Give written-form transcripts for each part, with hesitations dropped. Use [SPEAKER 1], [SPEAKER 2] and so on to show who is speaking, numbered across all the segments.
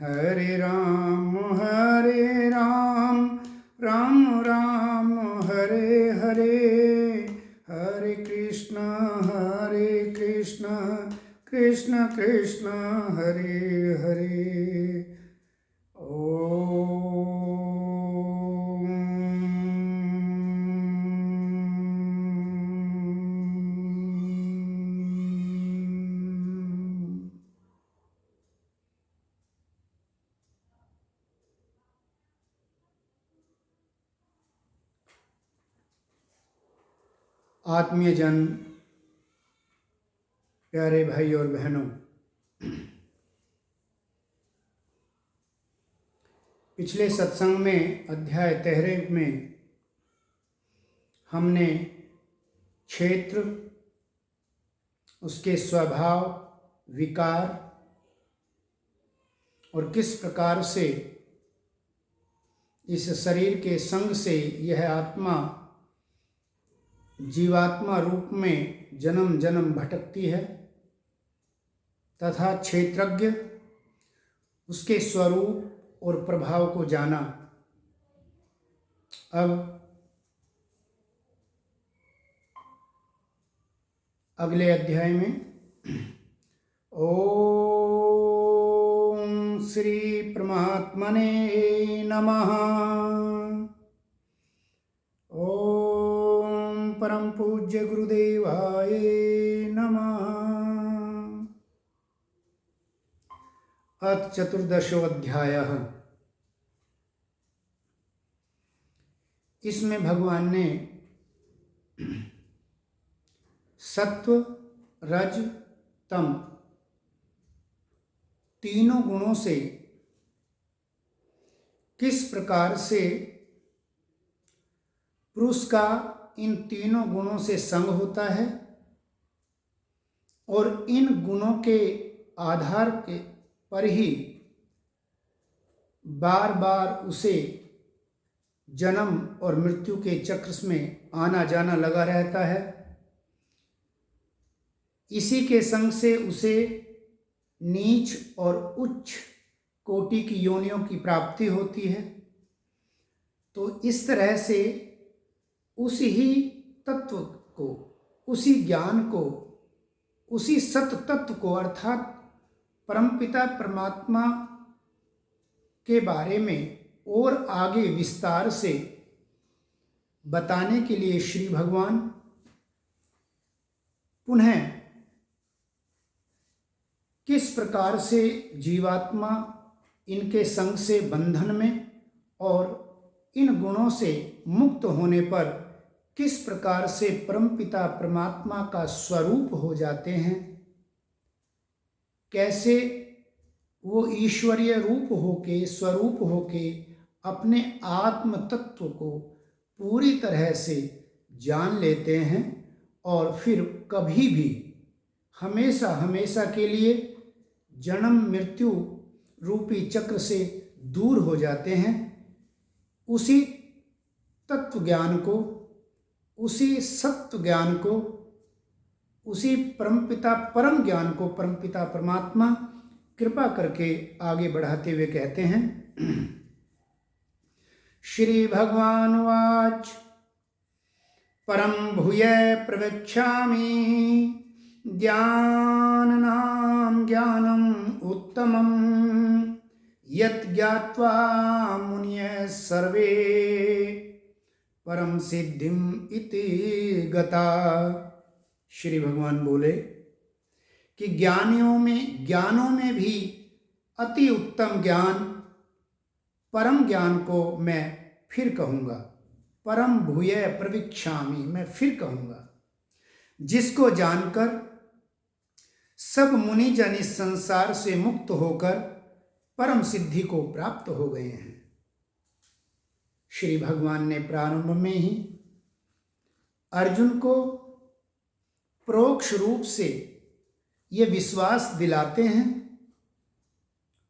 [SPEAKER 1] हरे राम राम राम हरे हरे, हरे कृष्ण कृष्ण कृष्ण हरे हरे। आत्मीय जन, प्यारे भाई और बहनों, पिछले सत्संग में अध्याय 13 में हमने क्षेत्र, उसके स्वभाव, विकार और किस प्रकार से इस शरीर के संग से यह आत्मा जीवात्मा रूप में जन्म जन्म भटकती है तथा क्षेत्रज्ञ उसके स्वरूप और प्रभाव को जाना। अब अगले अध्याय में ओम श्री परमात्मने नमः। ओम परम पूज्य गुरुदेवाय नमः। अथ चतुर्दशो अध्यायः। इसमें भगवान ने सत्व, रज, तम तीनों गुणों से किस प्रकार से पुरुष का इन तीनों गुणों से संग होता है और इन गुणों के आधार के पर ही बार बार उसे जन्म और मृत्यु के चक्र में आना जाना लगा रहता है। इसी के संग से उसे नीच और उच्च कोटि की योनियों की प्राप्ति होती है। तो इस तरह से उस ही तत्व को, उसी ज्ञान को, उसी सत तत्व को अर्थात परमपिता परमात्मा के बारे में और आगे विस्तार से बताने के लिए श्री भगवान पुनः किस प्रकार से जीवात्मा इनके संग से बंधन में और इन गुणों से मुक्त होने पर किस प्रकार से परमपिता परमात्मा का स्वरूप हो जाते हैं, कैसे वो ईश्वरीय रूप होके, स्वरूप होके अपने आत्म तत्व को पूरी तरह से जान लेते हैं और फिर कभी भी हमेशा हमेशा के लिए जन्म मृत्यु रूपी चक्र से दूर हो जाते हैं। उसी तत्व ज्ञान को, उसी सत्व ज्ञान को, उसी परमपिता परम ज्ञान को परमपिता परमात्मा कृपा करके आगे बढ़ाते हुए कहते हैं। श्री भगवान वाच परम भूय प्रवक्ष्यामि ज्ञाननां ज्ञानम् उत्तमं यत् ज्ञात्वा मुनयः सर्वे परम सिद्धिम इति गता। श्री भगवान बोले कि ज्ञानों में भी अति उत्तम ज्ञान, परम ज्ञान को मैं फिर कहूँगा। परम भूय प्रवक्ष्यामि, मैं फिर कहूँगा, जिसको जानकर सब मुनिजन इस संसार से मुक्त होकर परम सिद्धि को प्राप्त हो गए हैं। श्री भगवान ने प्रारंभ में ही अर्जुन को परोक्ष रूप से ये विश्वास दिलाते हैं,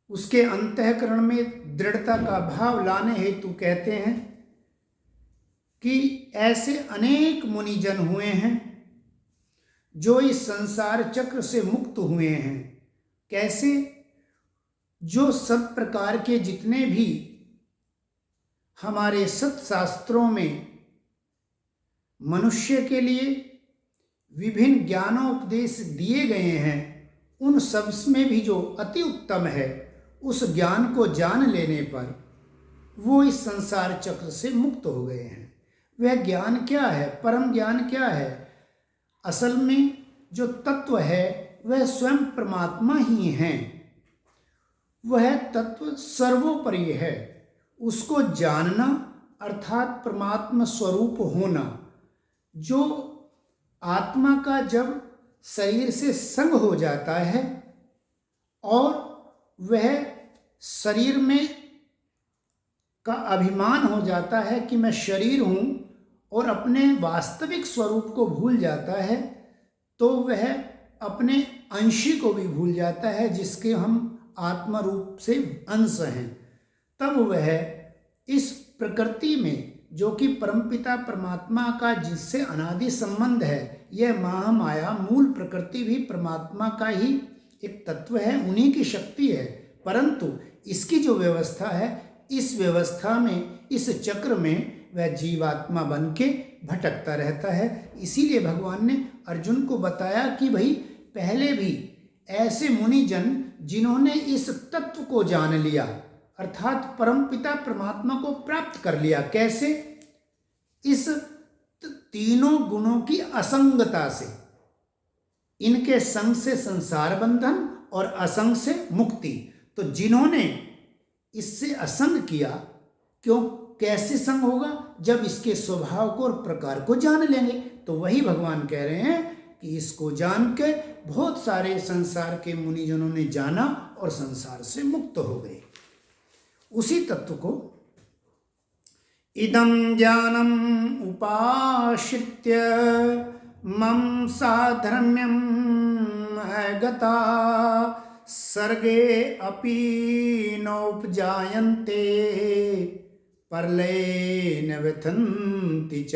[SPEAKER 1] उसके अंतःकरण में दृढ़ता का भाव लाने हेतु कहते हैं कि ऐसे अनेक मुनिजन हुए हैं जो इस संसार चक्र से मुक्त हुए हैं। कैसे? जो सब प्रकार के जितने भी हमारे सत्शास्त्रों में मनुष्य के लिए विभिन्न ज्ञानोपदेश दिए गए हैं, उन सब में भी जो अति उत्तम है, उस ज्ञान को जान लेने पर वो इस संसार चक्र से मुक्त हो गए हैं। वह ज्ञान क्या है? परम ज्ञान क्या है? असल में जो तत्व है वह स्वयं परमात्मा ही है। वह तत्व सर्वोपरि है। उसको जानना अर्थात परमात्मा स्वरूप होना। जो आत्मा का जब शरीर से संग हो जाता है और वह शरीर में का अभिमान हो जाता है कि मैं शरीर हूँ और अपने वास्तविक स्वरूप को भूल जाता है, तो वह अपने अंशी को भी भूल जाता है जिसके हम आत्मा रूप से अंश हैं। तब वह इस प्रकृति में, जो कि परमपिता परमात्मा का जिससे अनादि संबंध है, यह महामाया मूल प्रकृति भी परमात्मा का ही एक तत्व है, उन्हीं की शक्ति है। परंतु इसकी जो व्यवस्था है, इस व्यवस्था में, इस चक्र में वह जीवात्मा बन के भटकता रहता है। इसीलिए भगवान ने अर्जुन को बताया कि भाई पहले भी ऐसे मुनिजन जिन्होंने इस तत्व को जान लिया अर्थात परमपिता परमात्मा को प्राप्त कर लिया। कैसे? इस तीनों गुणों की असंगता से। इनके संग से संसार बंधन और असंग से मुक्ति। तो जिन्होंने इससे असंग किया, क्यों कैसे संग होगा? जब इसके स्वभाव को और प्रकार को जान लेंगे। तो वही भगवान कह रहे हैं कि इसको जान के बहुत सारे संसार के मुनिजनों ने जाना और संसार से मुक्त हो गए। उसी तत्व को इदं ज्ञानम उपाश्रित्य मम साधर्म्यम गता सर्गे अपि नोपजायन्ते परले न व्यथन्ति च।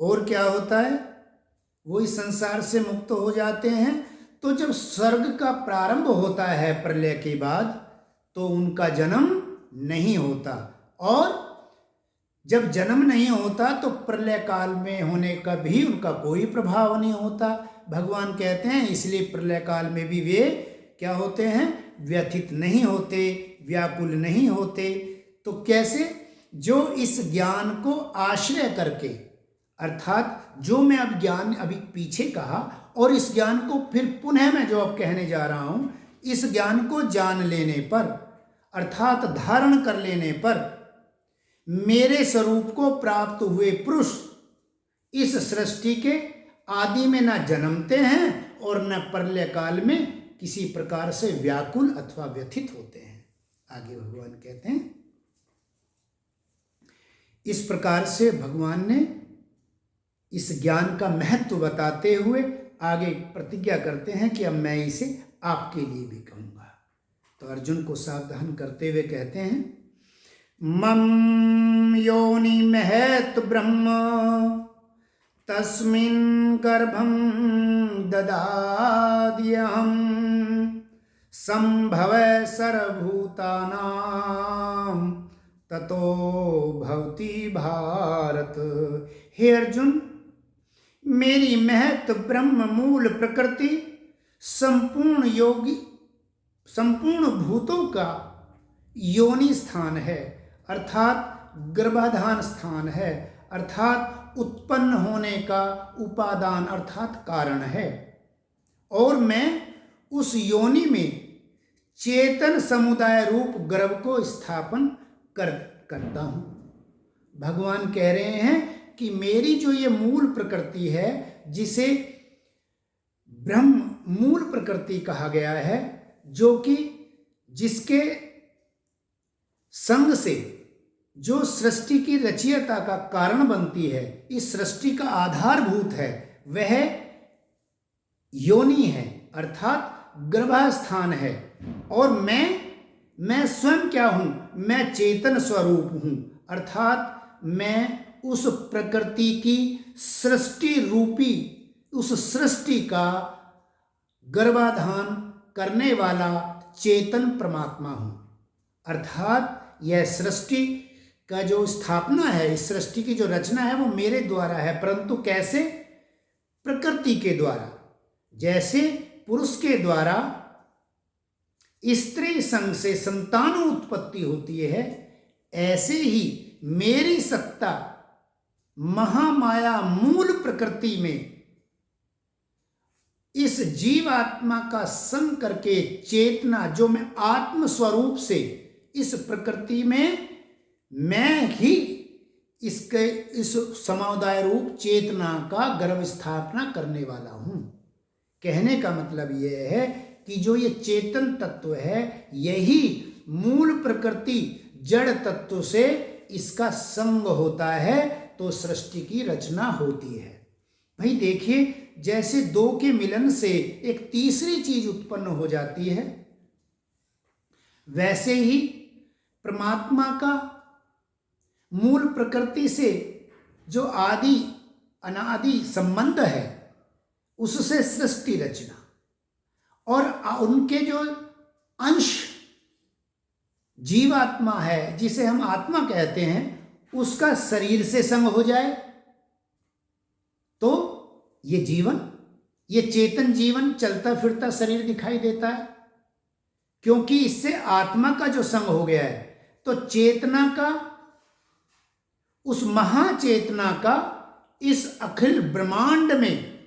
[SPEAKER 1] और क्या होता है? वो इस संसार से मुक्त हो जाते हैं। तो जब स्वर्ग का प्रारंभ होता है प्रलय के बाद, तो उनका जन्म नहीं होता, और जब जन्म नहीं होता तो प्रलय काल में होने का भी उनका कोई प्रभाव नहीं होता। भगवान कहते हैं इसलिए प्रलय काल में भी वे क्या होते हैं? व्यथित नहीं होते, व्याकुल नहीं होते। तो कैसे? जो इस ज्ञान को आश्रय करके, अर्थात जो मैं अब ज्ञान अभी पीछे कहा और इस ज्ञान को फिर पुनः मैं जो अब कहने जा रहा हूं, इस ज्ञान को जान लेने पर अर्थात धारण कर लेने पर मेरे स्वरूप को प्राप्त हुए पुरुष इस सृष्टि के आदि में न जन्मते हैं और न प्रलय काल में किसी प्रकार से व्याकुल अथवा व्यथित होते हैं। आगे भगवान कहते हैं, इस प्रकार से भगवान ने इस ज्ञान का महत्व बताते हुए आगे प्रतिज्ञा करते हैं कि अब मैं इसे आपके लिए भी कहूँगा। तो अर्जुन को सावधान करते हुए कहते हैं, मम योनि महत ब्रह्म तस्मिन् गर्भं ददाद्यहं संभव सर्वभूतानां ततो भवति भारत। हे अर्जुन, मेरी महत ब्रह्म मूल प्रकृति संपूर्ण भूतों का योनि स्थान है, अर्थात गर्भाधान स्थान है, अर्थात उत्पन्न होने का उपादान अर्थात कारण है। और मैं उस योनि में चेतन समुदाय रूप गर्भ को स्थापन करता हूं। भगवान कह रहे हैं कि मेरी जो ये मूल प्रकृति है, जिसे ब्रह्म मूल प्रकृति कहा गया है, जो कि जिसके संग से जो सृष्टि की रचयिता का कारण बनती है, इस सृष्टि का आधारभूत है, वह योनि है अर्थात गर्भास्थान है। और मैं स्वयं क्या हूं? मैं चेतन स्वरूप हूं, अर्थात मैं उस प्रकृति की सृष्टि रूपी उस सृष्टि का गर्भाधान करने वाला चेतन परमात्मा हूं। अर्थात यह सृष्टि का जो स्थापना है, इस सृष्टि की जो रचना है वो मेरे द्वारा है, परंतु कैसे? प्रकृति के द्वारा। जैसे पुरुष के द्वारा स्त्री संग से संतान उत्पत्ति होती है, ऐसे ही मेरी सत्ता महामाया मूल प्रकृति में इस जीवात्मा का संग करके चेतना, जो मैं आत्म स्वरूप से इस प्रकृति में मैं ही इस समुदाय रूप चेतना का गर्भ स्थापना करने वाला हूं। कहने का मतलब यह है कि जो ये चेतन तत्व है, यही मूल प्रकृति जड़ तत्व से इसका संग होता है, तो सृष्टि की रचना होती है। भाई देखिए, जैसे दो के मिलन से एक तीसरी चीज उत्पन्न हो जाती है, वैसे ही परमात्मा का मूल प्रकृति से जो आदि अनादि संबंध है, उससे सृष्टि रचना, और उनके जो अंश जीवात्मा है, जिसे हम आत्मा कहते हैं, उसका शरीर से संग हो जाए, तो ये जीवन, ये चेतन जीवन चलता फिरता शरीर दिखाई देता है। क्योंकि इससे आत्मा का जो संग हो गया है, तो चेतना का, उस महाचेतना का इस अखिल ब्रह्मांड में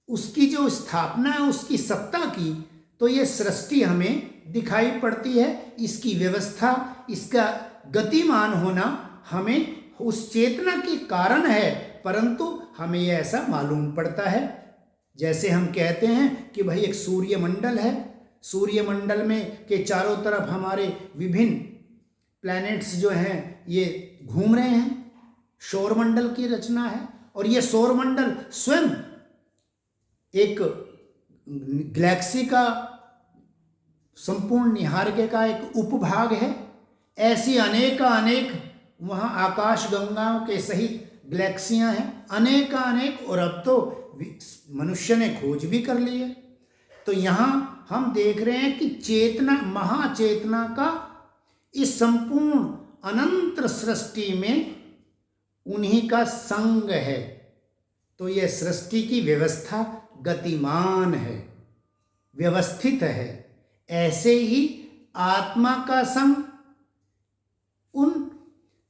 [SPEAKER 1] उसकी जो स्थापना है, उसकी सत्ता की, तो ये सृष्टि हमें दिखाई पड़ती है। इसकी व्यवस्था, इसका गतिमान होना हमें उस चेतना के कारण है, परंतु हमें यह ऐसा मालूम पड़ता है। जैसे हम कहते हैं कि भाई एक सूर्यमंडल है, सूर्यमंडल में के चारों तरफ हमारे विभिन्न प्लैनेट्स जो हैं ये घूम रहे हैं, सौरमंडल की रचना है, और ये सौरमंडल स्वयं एक गैलेक्सी का संपूर्ण निहारके का एक उपभाग है। ऐसी अनेक वहाँ आकाश गंगाओं के सहित गैलेक्सियां हैं, अनेक, और अब तो मनुष्य ने खोज भी कर ली है। तो यहाँ हम देख रहे हैं कि चेतना, महाचेतना का इस संपूर्ण अनंत सृष्टि में उन्हीं का संग है। तो यह सृष्टि की व्यवस्था गतिमान है, व्यवस्थित है। ऐसे ही आत्मा का संग उन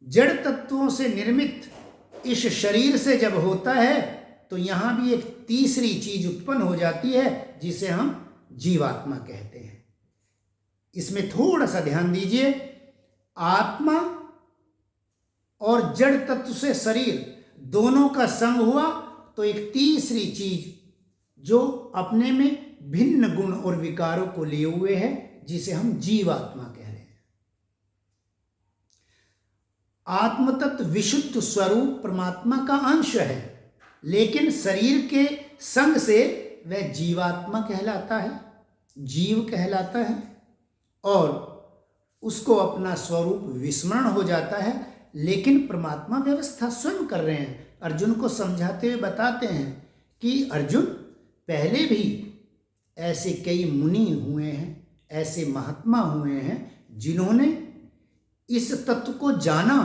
[SPEAKER 1] जड़ तत्वों से निर्मित इस शरीर से जब होता है, तो यहां भी एक तीसरी चीज उत्पन्न हो जाती है, जिसे हम जीवात्मा कहते हैं। इसमें थोड़ा सा ध्यान दीजिए, आत्मा और जड़ तत्व से शरीर दोनों का संग हुआ, तो एक तीसरी चीज जो अपने में भिन्न गुण और विकारों को लिए हुए है, जिसे हम जीवात्मा कह रहे हैं। आत्मतत्व विशुद्ध स्वरूप परमात्मा का अंश है, लेकिन शरीर के संग से वह जीवात्मा कहलाता है, जीव कहलाता है, और उसको अपना स्वरूप विस्मरण हो जाता है। लेकिन परमात्मा व्यवस्था स्वयं कर रहे हैं। अर्जुन को समझाते हुए बताते हैं कि अर्जुन, पहले भी ऐसे कई मुनि हुए हैं, ऐसे महात्मा हुए हैं, जिन्होंने इस तत्व को जाना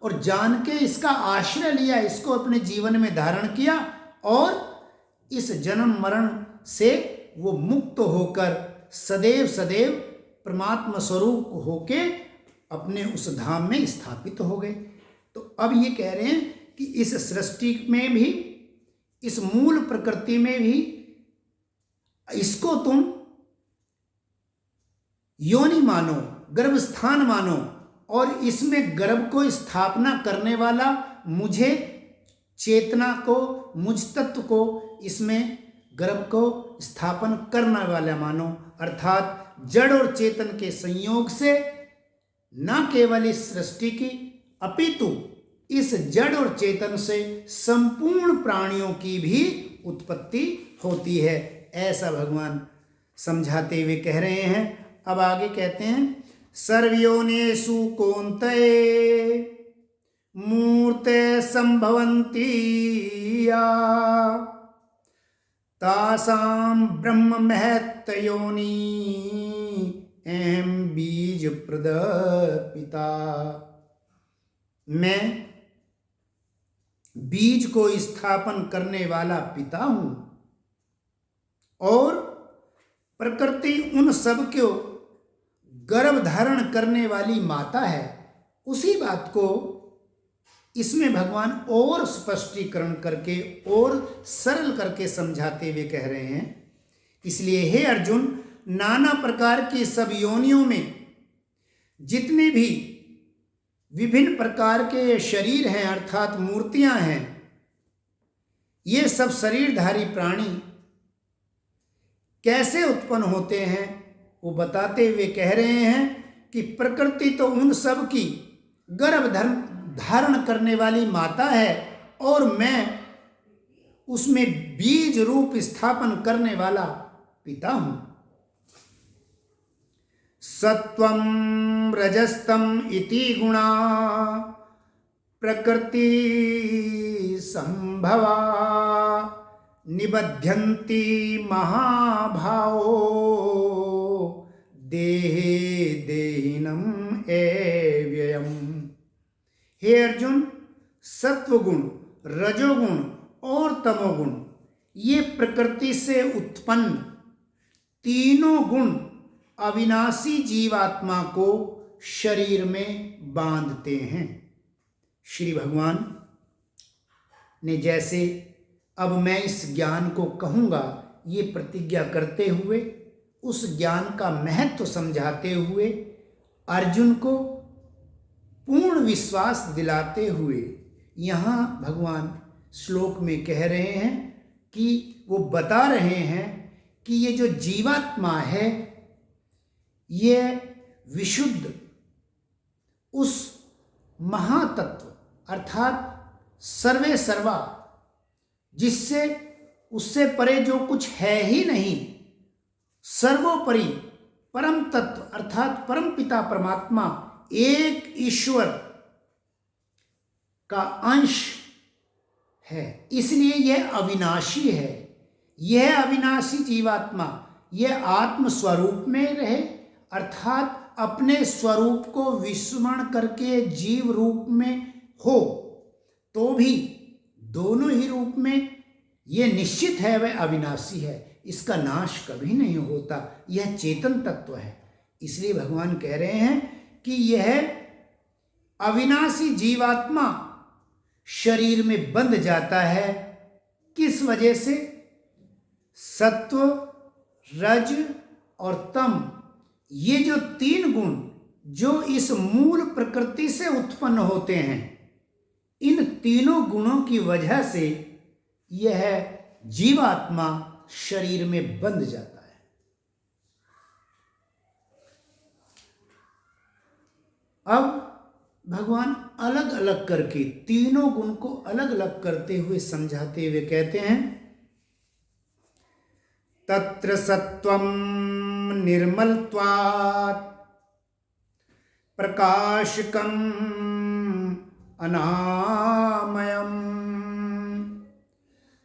[SPEAKER 1] और जान के इसका आश्रय लिया, इसको अपने जीवन में धारण किया, और इस जन्म मरण से वो मुक्त होकर सदैव सदैव परमात्मा स्वरूप होके अपने उस धाम में स्थापित हो गए। तो अब ये कह रहे हैं कि इस सृष्टि में भी, इस मूल प्रकृति में भी, इसको तुम योनि मानो, गर्भस्थान मानो, और इसमें गर्भ को स्थापना करने वाला मुझे, चेतना को, मुझ तत्व को इसमें गर्भ को स्थापन करने वाला मानो। अर्थात जड़ और चेतन के संयोग से न केवल इस सृष्टि की, अपितु इस जड़ और चेतन से संपूर्ण प्राणियों की भी उत्पत्ति होती है, ऐसा भगवान समझाते हुए कह रहे हैं। अब आगे कहते हैं, सर्वयोनिषु कौन्तेय मूर्ते संभवन्ति या तासां ब्रह्म महत् योनि अहम बीज प्रद पिता। मैं बीज को स्थापन करने वाला पिता हूं और प्रकृति उन सब को गर्भ धारण करने वाली माता है। उसी बात को इसमें भगवान और स्पष्टीकरण करके और सरल करके समझाते हुए कह रहे हैं। इसलिए हे अर्जुन, नाना प्रकार की सब योनियों में जितने भी विभिन्न प्रकार के शरीर हैं अर्थात मूर्तियां हैं, ये सब शरीरधारी प्राणी कैसे उत्पन्न होते हैं वो बताते हुए कह रहे हैं कि प्रकृति तो उन सब की गर्भ धारण करने वाली माता है और मैं उसमें बीज रूप स्थापन करने वाला पिता हूं। सत्वं रजस्तम इति गुणा प्रकृति संभवा निबध्यन्ति महाभावो देहे देहिनम एव्ययम्। हे अर्जुन, सत्वगुण, रजोगुण और तमोगुण ये प्रकृति से उत्पन्न तीनों गुण अविनाशी जीवात्मा को शरीर में बांधते हैं। श्री भगवान ने जैसे अब मैं इस ज्ञान को कहूँगा ये प्रतिज्ञा करते हुए, उस ज्ञान का महत्व समझाते हुए, अर्जुन को पूर्ण विश्वास दिलाते हुए यहाँ भगवान श्लोक में कह रहे हैं कि वो बता रहे हैं कि ये जो जीवात्मा है ये विशुद्ध उस महातत्व अर्थात सर्वे सर्वा, जिससे उससे परे जो कुछ है ही नहीं, सर्वोपरि परम तत्व अर्थात परम पिता परमात्मा एक ईश्वर का अंश है। इसलिए यह अविनाशी है। यह अविनाशी जीवात्मा यह आत्म स्वरूप में रहे अर्थात अपने स्वरूप को विस्मरण करके जीव रूप में हो तो भी दोनों ही रूप में यह निश्चित है वह अविनाशी है, इसका नाश कभी नहीं होता, यह चेतन तत्व है। इसलिए भगवान कह रहे हैं कि यह अविनाशी जीवात्मा शरीर में बंध जाता है। किस वजह से? सत्व, रज और तम, ये जो तीन गुण जो इस मूल प्रकृति से उत्पन्न होते हैं, इन तीनों गुणों की वजह से यह जीवात्मा शरीर में बंध जाता है। अब भगवान अलग अलग करके तीनों गुण को अलग अलग करते हुए समझाते हुए कहते हैं, तत्र सत्वं निर्मलत्वात् प्रकाशकम् अनामयम्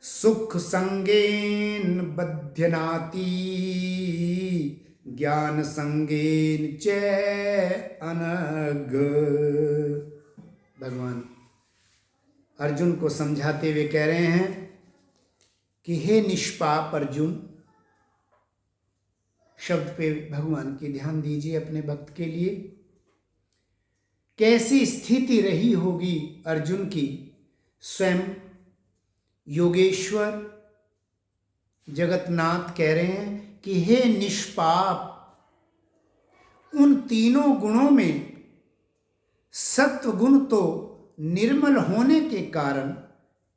[SPEAKER 1] सुख संगेन बध्यनाति ज्ञान संगेन च अनग। भगवान अर्जुन को समझाते हुए कह रहे हैं कि हे निष्पाप अर्जुन, शब्द पे भगवान की ध्यान दीजिए अपने भक्त के लिए। कैसी स्थिति रही होगी अर्जुन की। स्वयं योगेश्वर जगतनाथ कह रहे हैं कि हे निष्पाप, उन तीनों गुणों में सत्व गुण तो निर्मल होने के कारण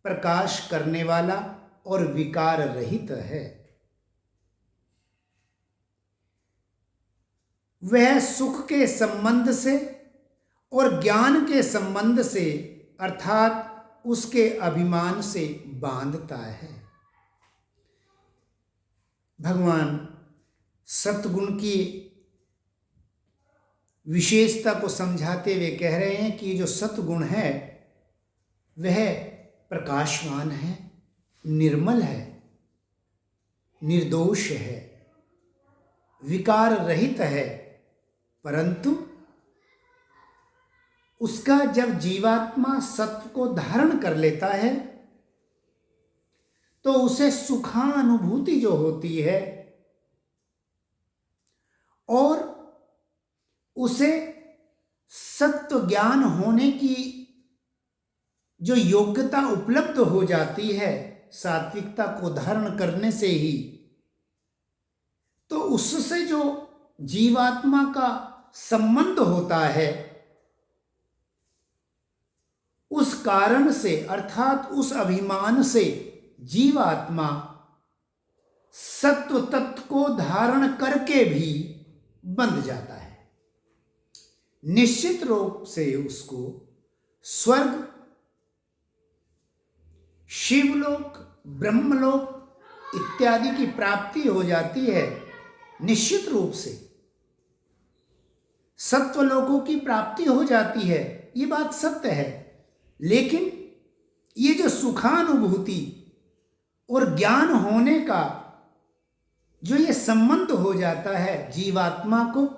[SPEAKER 1] प्रकाश करने वाला और विकार रहित है। वह सुख के संबंध से और ज्ञान के संबंध से अर्थात उसके अभिमान से बांधता है। भगवान सत्गुण की विशेषता को समझाते हुए कह रहे हैं कि जो सत्गुण है वह प्रकाशवान है, निर्मल है, निर्दोष है, विकार रहित है परंतु उसका जब जीवात्मा सत्व को धारण कर लेता है तो उसे सुखानुभूति जो होती है और उसे सत्व ज्ञान होने की जो योग्यता उपलब्ध हो जाती है सात्विकता को धारण करने से ही, तो उससे जो जीवात्मा का संबंध होता है उस कारण से अर्थात उस अभिमान से जीवात्मा सत्व तत्व को धारण करके भी बंध जाता है। निश्चित रूप से उसको स्वर्ग, शिवलोक, ब्रह्मलोक इत्यादि की प्राप्ति हो जाती है। निश्चित रूप से सत्वलोकों की प्राप्ति हो जाती है, ये बात सत्य है। लेकिन ये जो सुखानुभूति और ज्ञान होने का जो ये संबंध हो जाता है जीवात्मा को,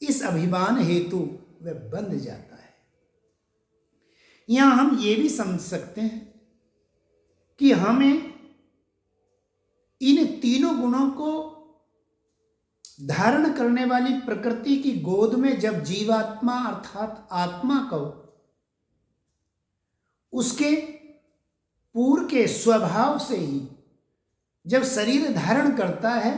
[SPEAKER 1] इस अभिमान हेतु वह बंध जाता है। यहां हम ये भी समझ सकते हैं कि हमें इन तीनों गुणों को धारण करने वाली प्रकृति की गोद में जब जीवात्मा अर्थात आत्मा को उसके पूर्व के स्वभाव से ही जब शरीर धारण करता है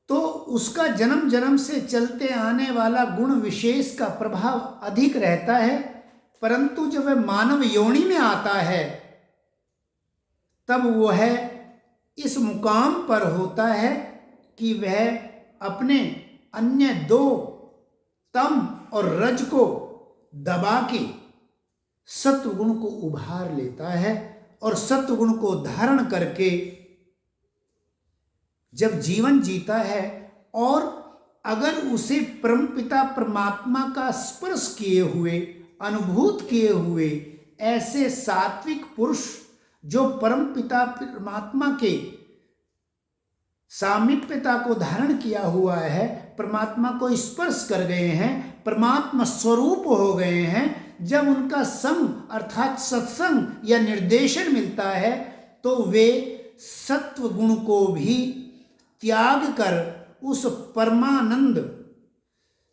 [SPEAKER 1] तो उसका जन्म जन्म से चलते आने वाला गुण विशेष का प्रभाव अधिक रहता है। परंतु जब वह मानव योनि में आता है तब वह इस मुकाम पर होता है कि वह अपने अन्य दो तम और रज को दबा के सत्वगुण को उभार लेता है और सत्वगुण को धारण करके जब जीवन जीता है और अगर उसे परमपिता परमात्मा का स्पर्श किए हुए, अनुभूत किए हुए ऐसे सात्विक पुरुष जो परमपिता परमात्मा के सामीप्यता को धारण किया हुआ है, परमात्मा को स्पर्श कर गए हैं, परमात्मा स्वरूप हो गए हैं, जब उनका संग अर्थात सत्संग या निर्देशन मिलता है तो वे सत्व गुण को भी त्याग कर उस परमानंद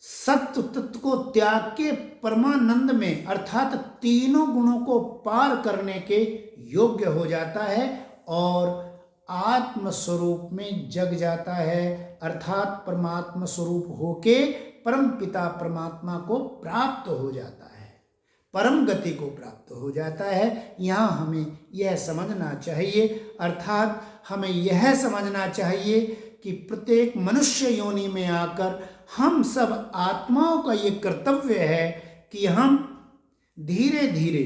[SPEAKER 1] सत्व तत्व को त्याग के परमानंद में अर्थात तीनों गुणों को पार करने के योग्य हो जाता है और आत्म स्वरूप में जग जाता है, अर्थात परमात्मा स्वरूप होके परम पिता परमात्मा को प्राप्त हो जाता है, परम गति को प्राप्त हो जाता है। यहाँ हमें यह समझना चाहिए, अर्थात हमें यह समझना चाहिए कि प्रत्येक मनुष्य योनि में आकर हम सब आत्माओं का ये कर्तव्य है कि हम धीरे धीरे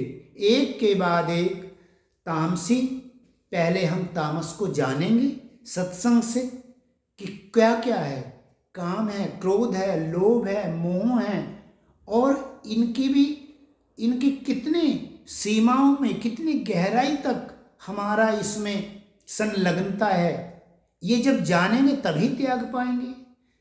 [SPEAKER 1] एक के बाद एक तामसी, पहले हम तामस को जानेंगे सत्संग से कि क्या क्या है, काम है, क्रोध है, लोभ है, मोह है और इनकी कितनी सीमाओं में कितनी गहराई तक हमारा इसमें संलग्नता है, ये जब जानेंगे तभी त्याग पाएंगे।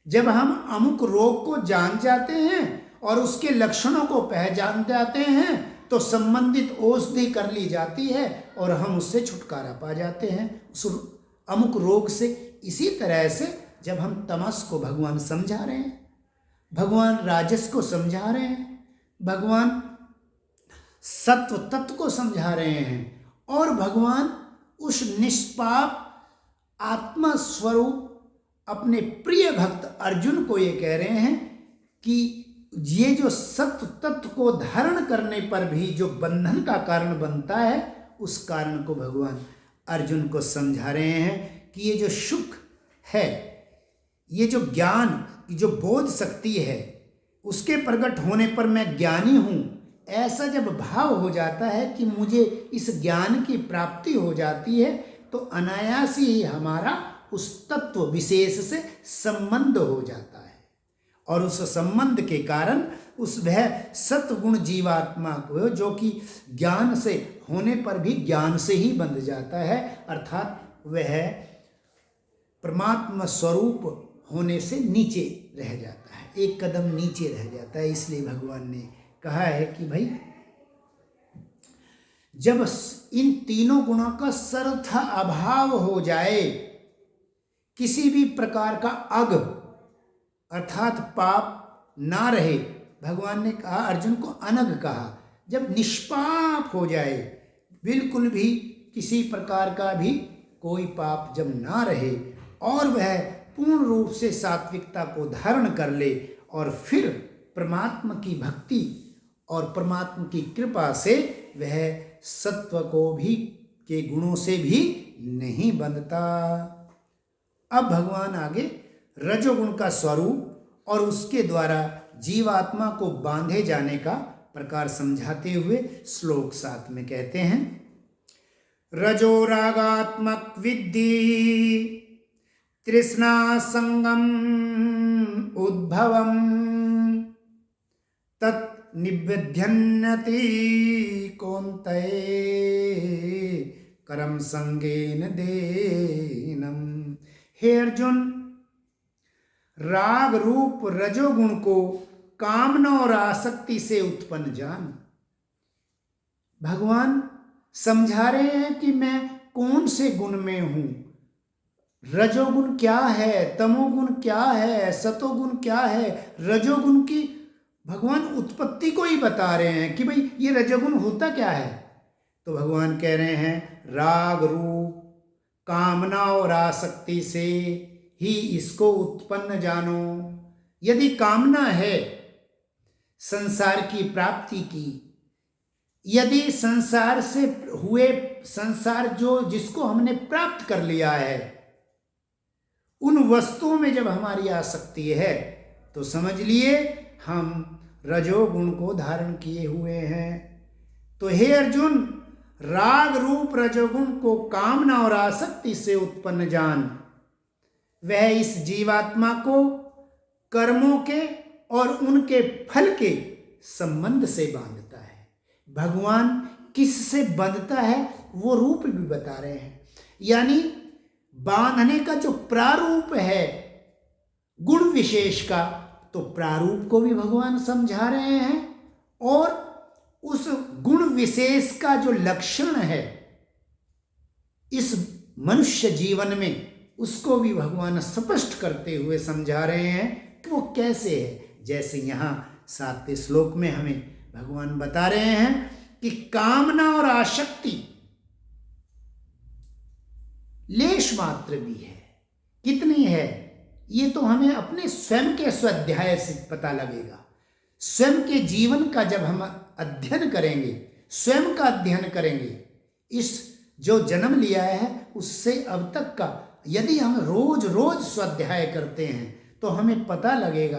[SPEAKER 1] जब हम अमुक रोग को जान जाते हैं और उसके लक्षणों को पहचान जाते हैं तो संबंधित औषधि कर ली जाती है और हम उससे छुटकारा पा जाते हैं उस अमुक रोग से। इसी तरह से जब हम तमस को भगवान समझा रहे हैं, भगवान राजस को समझा रहे हैं, भगवान सत्व तत्व को समझा रहे हैं और भगवान उस निष्पाप आत्मा स्वरूप अपने प्रिय भक्त अर्जुन को ये कह रहे हैं कि ये जो सत्व तत्व को धारण करने पर भी जो बंधन का कारण बनता है उस कारण को भगवान अर्जुन को समझा रहे हैं कि ये जो सुख है, ये जो ज्ञान, जो बोध शक्ति है, उसके प्रकट होने पर मैं ज्ञानी हूँ, ऐसा जब भाव हो जाता है कि मुझे इस ज्ञान की प्राप्ति हो जाती है तो अनायास ही हमारा उस तत्व विशेष से संबंध हो जाता है और उस संबंध के कारण उस वह सत्वगुण जीवात्मा को जो कि ज्ञान से होने पर भी ज्ञान से ही बंध जाता है, अर्थात वह परमात्मा स्वरूप होने से नीचे रह जाता है, एक कदम नीचे रह जाता है। इसलिए भगवान ने कहा है कि भाई जब इन तीनों गुणों का सर्वथा अभाव हो जाए, किसी भी प्रकार का अग अर्थात पाप ना रहे, भगवान ने कहा, अर्जुन को अनग कहा, जब निष्पाप हो जाए, बिल्कुल भी किसी प्रकार का भी कोई पाप जब ना रहे और वह पूर्ण रूप से सात्विकता को धारण कर ले और फिर परमात्मा की भक्ति और परमात्मा की कृपा से वह सत्व को भी के गुणों से भी नहीं बंधता। अब भगवान आगे रजोगुण का स्वरूप और उसके द्वारा जीवात्मा को बांधे जाने का प्रकार समझाते हुए श्लोक 7 में कहते हैं, रजो रागात्मक विद्धि तृष्णा संगम उद्भवम तत् निबध्यन्नति कौन्तेय कर्म संगेन देनम। हे अर्जुन, राग रूप रजोगुण को कामना और आसक्ति से उत्पन्न जान। भगवान समझा रहे हैं कि मैं कौन से गुण में हूं, रजोगुण क्या है, तमोगुण क्या है, सतोगुण क्या है। रजोगुण की भगवान उत्पत्ति को ही बता रहे हैं कि भाई ये रजोगुण होता क्या है। तो भगवान कह रहे हैं राग रूप कामना और आसक्ति से ही इसको उत्पन्न जानो। यदि कामना है संसार की प्राप्ति की, यदि संसार से हुए संसार जो जिसको हमने प्राप्त कर लिया है, उन वस्तुओं में जब हमारी आसक्ति है तो समझ लिए हम रजोगुण को धारण किए हुए हैं। तो हे अर्जुन, राग रूप रजोगुण को कामना और आसक्ति से उत्पन्न जान। वह इस जीवात्मा को कर्मों के और उनके फल के संबंध से बांधता है। भगवान किससे बंधता है वो रूप भी बता रहे हैं, यानी बांधने का जो प्रारूप है गुण विशेष का, तो प्रारूप को भी भगवान समझा रहे हैं और उस गुण विशेष का जो लक्षण है इस मनुष्य जीवन में, उसको भी भगवान स्पष्ट करते हुए समझा रहे हैं कि वो कैसे है। जैसे यहाँ 7वें श्लोक में हमें भगवान बता रहे हैं कि कामना और आसक्ति लेश मात्र भी है। कितनी है ये तो हमें अपने स्वयं के स्वाध्याय से पता लगेगा। स्वयं के जीवन का जब हम अध्ययन करेंगे, स्वयं का अध्ययन करेंगे, इस जो जन्म लिया है उससे अब तक का यदि हम रोज रोज स्वाध्याय करते हैं तो हमें पता लगेगा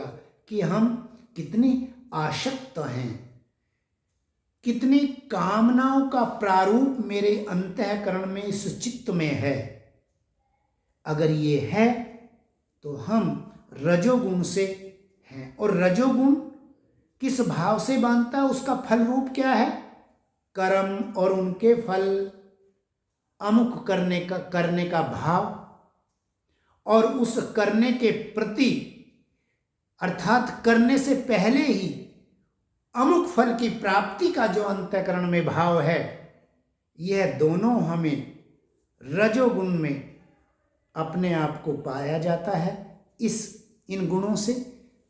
[SPEAKER 1] कि हम कितनी आसक्त हैं, कितनी कामनाओं का प्रारूप मेरे अंतःकरण में इस चित्त में है। अगर ये है तो हम रजोगुण से हैं, और रजोगुण किस भाव से बांधता है, उसका फल रूप क्या है, कर्म और उनके फल, अमुक करने का भाव और उस करने के प्रति अर्थात करने से पहले ही अमुक फल की प्राप्ति का जो अंतःकरण में भाव है, यह दोनों हमें रजोगुण में अपने आप को पाया जाता है इन गुणों से।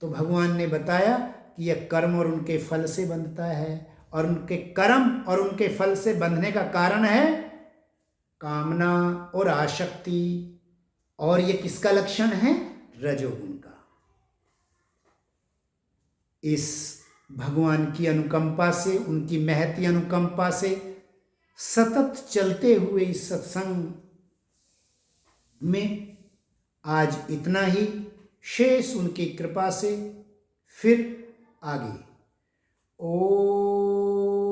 [SPEAKER 1] तो भगवान ने बताया कि यह कर्म और उनके फल से बंधता है, और उनके कर्म और उनके फल से बंधने का कारण है कामना और आसक्ति। और ये किसका लक्षण है, रजोगुण का। इस भगवान की अनुकंपा से, उनकी महती अनुकंपा से सतत चलते हुए इस सत्संग में आज इतना ही। शेष उनकी कृपा से फिर आगे। ओ